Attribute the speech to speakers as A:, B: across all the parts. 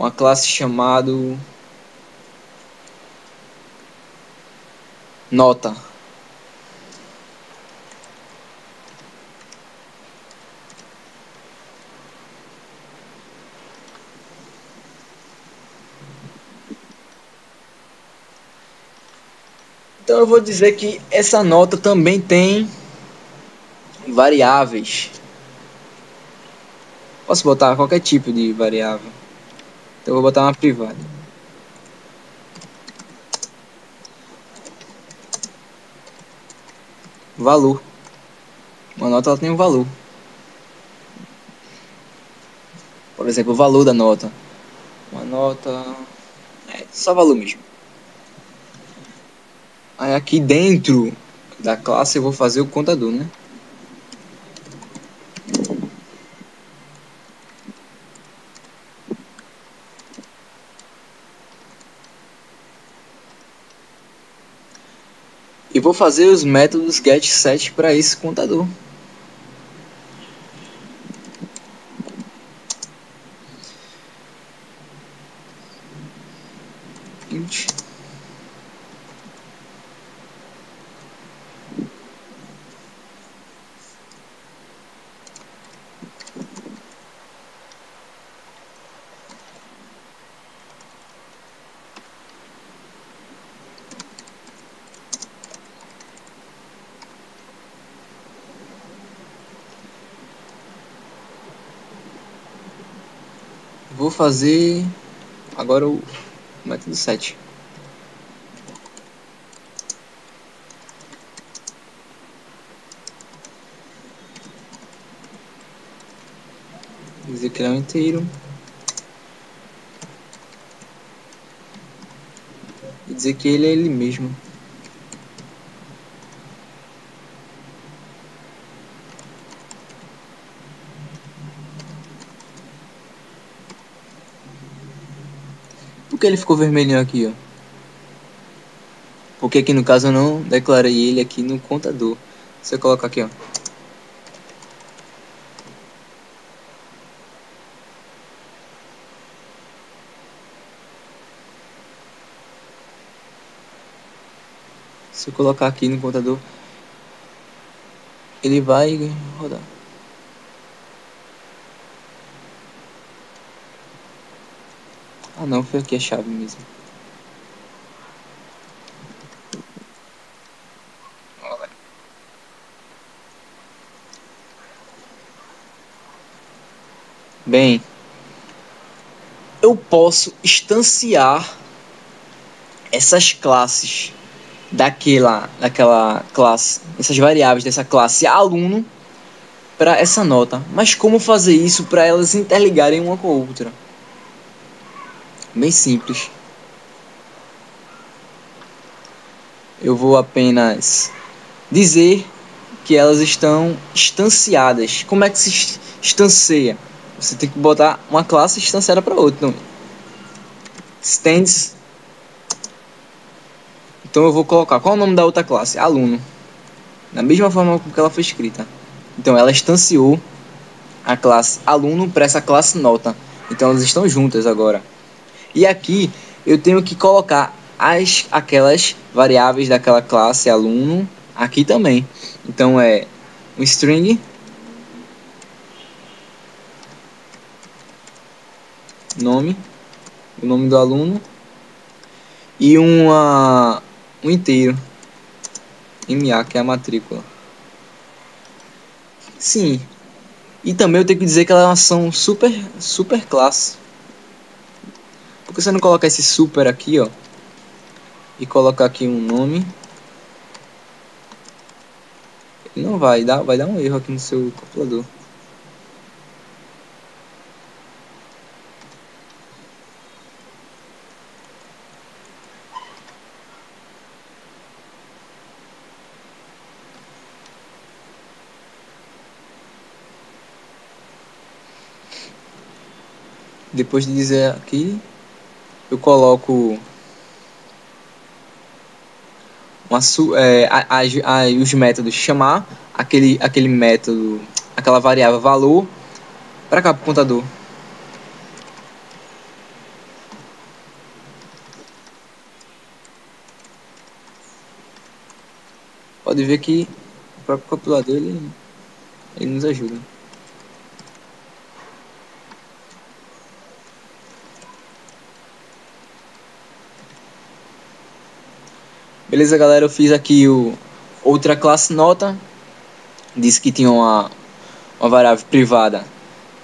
A: uma classe chamado nota. Então eu vou dizer que essa nota também tem variáveis. Posso botar qualquer tipo de variável. Então eu vou botar uma privada. Valor. Uma nota ela tem um valor. Por exemplo, o valor da nota. Uma nota... só valor mesmo. Aí aqui dentro da classe eu vou fazer o contador, né? E vou fazer os métodos getSet para esse contador. Vou fazer agora o método set. Dizer que ele é um inteiro. E dizer que ele é ele mesmo. Por que ele ficou vermelhinho aqui, ó? Porque aqui no caso eu não declarei ele aqui no contador. Você coloca aqui, ó. Se eu colocar aqui no contador, ele vai rodar. Ah não, foi aqui a chave mesmo. Bem, eu posso instanciar essas classes daquela classe, essas variáveis dessa classe aluno para essa nota. Mas como fazer isso para elas interligarem uma com a outra? Bem simples. Eu vou apenas dizer que elas estão instanciadas. Como é que se instancia? Você tem que botar uma classe instanciada para outra. Então, stands. Então eu vou colocar. Qual é o nome da outra classe? Aluno. Da mesma forma com que ela foi escrita. Então ela instanciou a classe aluno para essa classe nota. Então elas estão juntas agora. E aqui eu tenho que colocar aquelas variáveis daquela classe aluno aqui também. Então é um string nome, o nome do aluno e um inteiro MA, que é a matrícula. Sim. E também eu tenho que dizer que elas são super classe. Por que você não coloca esse super aqui, ó? E colocar aqui um nome? Não vai dar um erro aqui no seu calculador. Depois de dizer aqui, eu coloco os métodos chamar aquele método, aquela variável valor para cá pro contador. pode ver que o próprio compilador ele nos ajuda. Beleza, galera, eu fiz aqui outra classe nota. Disse que tinha uma variável privada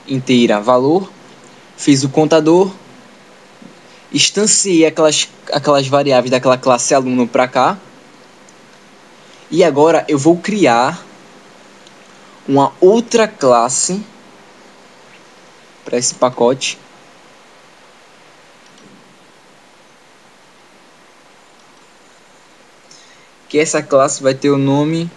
A: inteira valor. Fiz o contador. Instanciei aquelas variáveis daquela classe aluno para cá. E agora eu vou criar uma outra classe para esse pacote. Que essa classe vai ter o nome,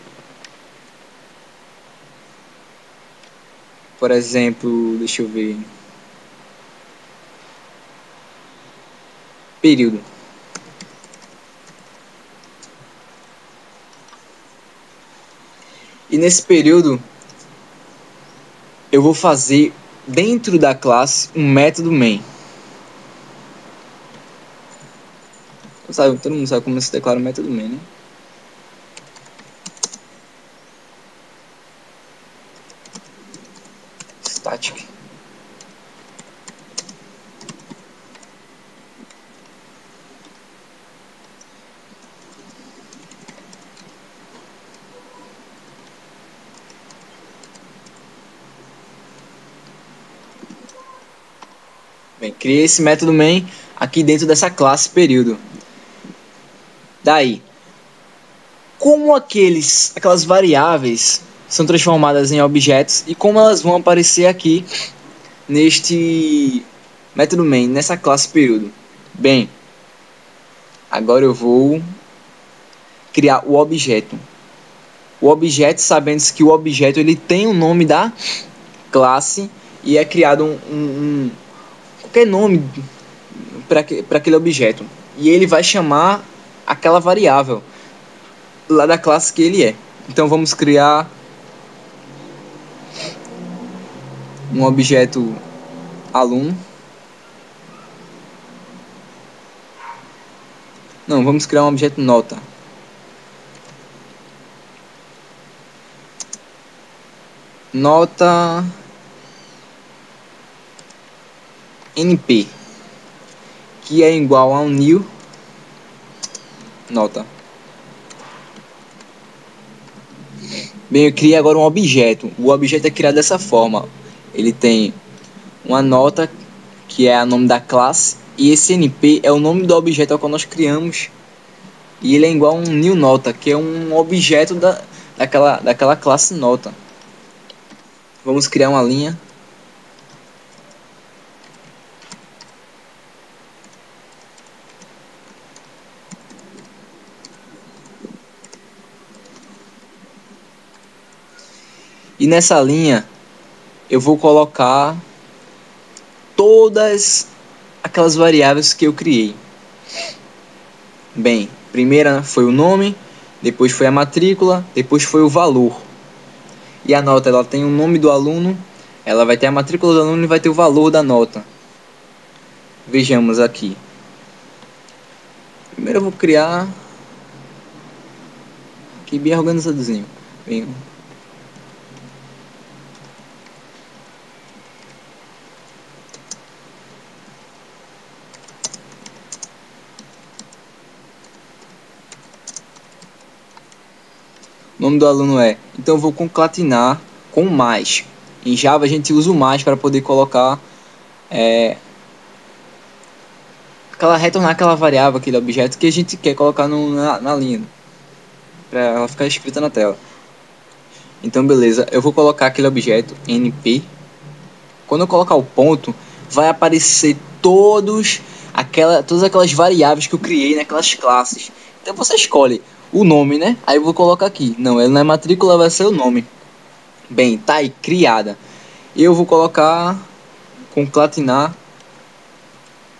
A: por exemplo, deixa eu ver, período. E nesse período eu vou fazer dentro da classe um método main. Todo mundo sabe como se declara o método main, né? Static. Bem, criei esse método main aqui dentro dessa classe período. Daí, como aquelas variáveis são transformadas em objetos e como elas vão aparecer aqui neste método main, nessa classe período? Bem, agora eu vou criar o objeto. O objeto, sabendo que o objeto ele tem o nome da classe e é criado qualquer nome para aquele objeto. E ele vai chamar aquela variável lá da classe que ele é. Então vamos criar um objeto aluno. Não, vamos criar um objeto nota. Nota np, que é igual a um new nota. Bem, eu criei agora um objeto. O objeto é criado dessa forma. Ele tem uma nota, que é o nome da classe, e esse np é o nome do objeto ao qual nós criamos. E ele é igual a um new nota, que é um objeto daquela classe nota. Vamos criar uma linha. E nessa linha eu vou colocar todas aquelas variáveis que eu criei. Bem, primeira foi o nome, depois foi a matrícula, depois foi o valor. E a nota, ela tem o nome do aluno, ela vai ter a matrícula do aluno e vai ter o valor da nota. Vejamos aqui. Primeiro eu vou criar aqui bem organizadozinho. Bem, o nome do aluno é. Então eu vou concatenar com mais. Em Java a gente usa o mais para poder colocar retornar aquela variável, aquele objeto que a gente quer colocar na linha, para ela ficar escrita na tela. Então beleza, eu vou colocar aquele objeto np. Quando eu colocar o ponto, vai aparecer todas aquelas variáveis que eu criei naquelas classes. Então você escolhe o nome, né? Aí eu vou colocar aqui. Não, ele não é matrícula, vai ser o nome. Bem, tá aí, criada. Eu vou colocar concatenar.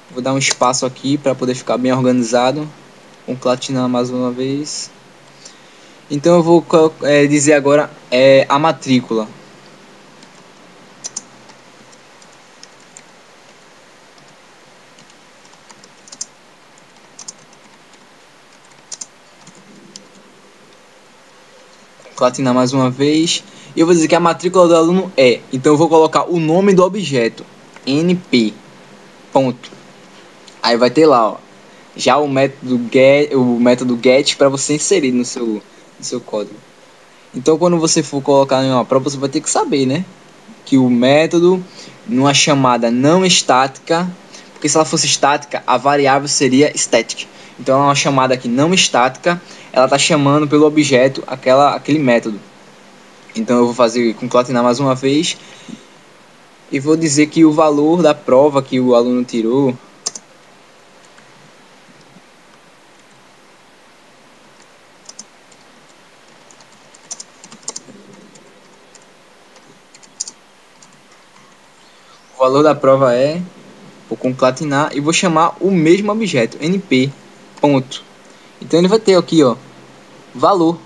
A: Vou dar um espaço aqui para poder ficar bem organizado. Concatenar mais uma vez. Então eu vou dizer agora a matrícula. clatinar mais uma vez. E eu vou dizer que a matrícula do aluno é. Então eu vou colocar o nome do objeto, NP. Ponto. Aí vai ter lá, ó, já o método get para você inserir no seu código. Então quando você for colocar em uma prova, você vai ter que saber, né, que o método numa chamada não estática, porque se ela fosse estática, a variável seria static. Então é uma chamada aqui não estática, ela está chamando pelo objeto aquele método. Então eu vou fazer concatenar mais uma vez e vou dizer que o valor da prova que o aluno tirou vou concatenar e vou chamar o mesmo objeto, np, ponto. Então ele vai ter aqui, ó, valor,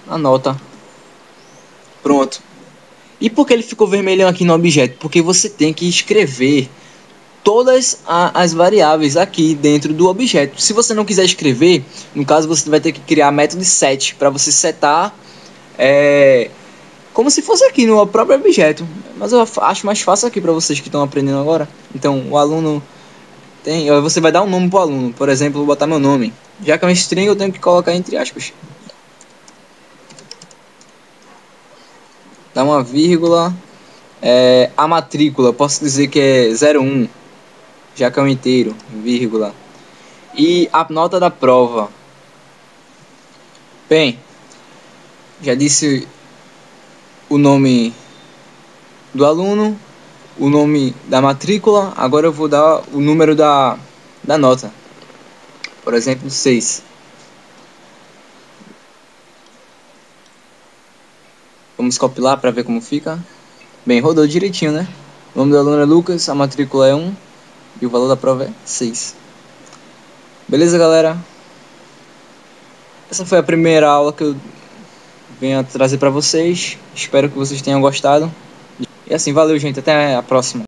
A: a nota. Pronto. E por que ele ficou vermelhão aqui no objeto? Porque você tem que escrever todas as variáveis aqui dentro do objeto. Se você não quiser escrever, no caso você vai ter que criar método set para você setar como se fosse aqui no próprio objeto. Mas eu acho mais fácil aqui para vocês que estão aprendendo agora. Então o aluno você vai dar um nome para o aluno. Por exemplo, vou botar meu nome. Já que é um string, eu tenho que colocar entre aspas. Dá uma vírgula. A matrícula, eu posso dizer que é 01, já que é um inteiro, vírgula. E a nota da prova. Bem, já disse o nome do aluno, o nome da matrícula. Agora eu vou dar o número da nota. Por exemplo, 6. Vamos compilar para ver como fica. Bem, rodou direitinho, né? O nome do aluno é Lucas, a matrícula é 1 e o valor da prova é 6. Beleza, galera? Essa foi a primeira aula que eu venho trazer para vocês. Espero que vocês tenham gostado. E assim, valeu, gente. Até a próxima.